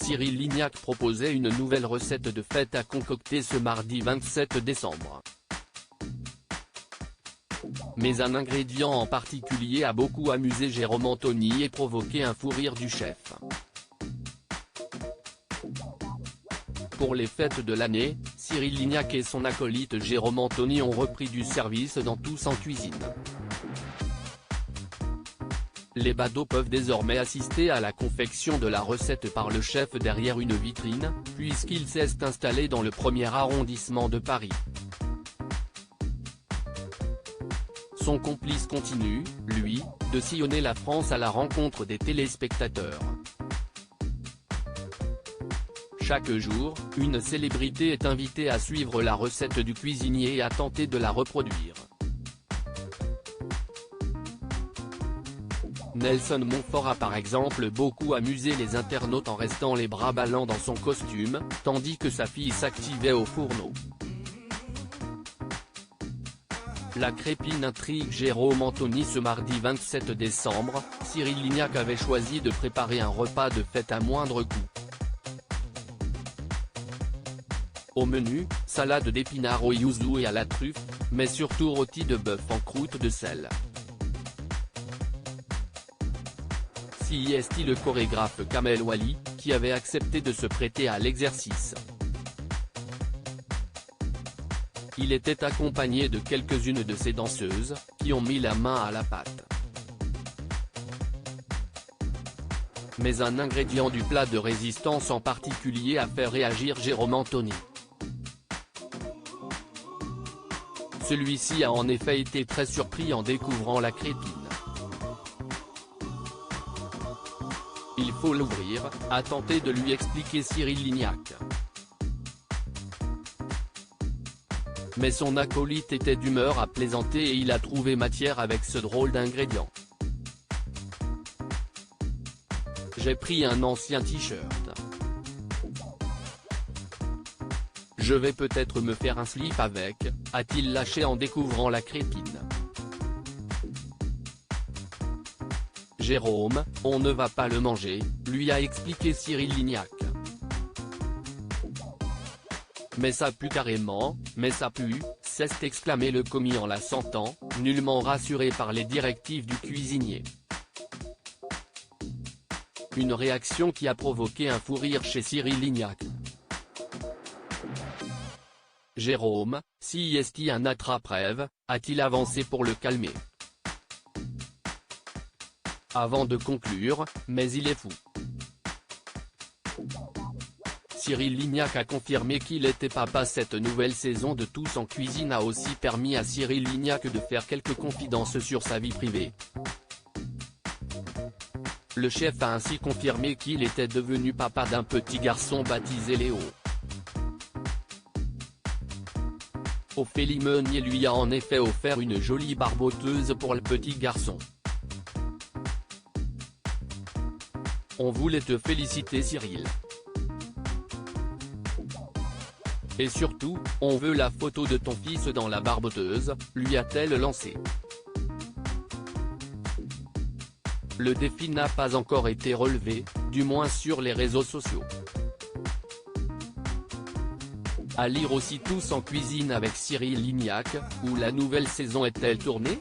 Cyril Lignac proposait une nouvelle recette de fête à concocter ce mardi 27 décembre. Mais un ingrédient en particulier a beaucoup amusé Jérôme Anthony et provoqué un fou rire du chef. Pour les fêtes de l'année, Cyril Lignac et son acolyte Jérôme Anthony ont repris du service dans Tous en cuisine. Les badauds peuvent désormais assister à la confection de la recette par le chef derrière une vitrine, puisqu'il s'est installé dans le 1er arrondissement de Paris. Son complice continue, lui, de sillonner la France à la rencontre des téléspectateurs. Chaque jour, une célébrité est invitée à suivre la recette du cuisinier et à tenter de la reproduire. Nelson Montfort a par exemple beaucoup amusé les internautes en restant les bras ballants dans son costume, tandis que sa fille s'activait au fourneau. La crépine intrigue Jérôme Anthony. Ce mardi 27 décembre, Cyril Lignac avait choisi de préparer un repas de fête à moindre coût. Au menu, salade d'épinards au yuzu et à la truffe, mais surtout rôti de bœuf en croûte de sel. C'est le chorégraphe Kamel Wally, qui avait accepté de se prêter à l'exercice. Il était accompagné de quelques-unes de ses danseuses, qui ont mis la main à la pâte. Mais un ingrédient du plat de résistance en particulier a fait réagir Jérôme Anthony. Celui-ci a en effet été très surpris en découvrant la crépine. Il faut l'ouvrir, a tenté de lui expliquer Cyril Lignac. Mais son acolyte était d'humeur à plaisanter et il a trouvé matière avec ce drôle d'ingrédient. J'ai pris un ancien t-shirt. Je vais peut-être me faire un slip avec, a-t-il lâché en découvrant la crépine. Jérôme, on ne va pas le manger, lui a expliqué Cyril Lignac. Mais ça pue carrément, mais ça pue, s'est exclamé le commis en la sentant, nullement rassuré par les directives du cuisinier. Une réaction qui a provoqué un fou rire chez Cyril Lignac. Jérôme, si est-il un attrape-rêve, a-t-il avancé pour le calmer. Avant de conclure, mais il est fou. Cyril Lignac a confirmé qu'il était papa. Cette nouvelle saison de Tous en cuisine a aussi permis à Cyril Lignac de faire quelques confidences sur sa vie privée. Le chef a ainsi confirmé qu'il était devenu papa d'un petit garçon baptisé Léo. Ophélie Meunier lui a en effet offert une jolie barboteuse pour le petit garçon. On voulait te féliciter Cyril. Et surtout, on veut la photo de ton fils dans la barboteuse, lui a-t-elle lancé. Le défi n'a pas encore été relevé, du moins sur les réseaux sociaux. À lire aussi Tous en cuisine avec Cyril Lignac, où la nouvelle saison est-elle tournée ?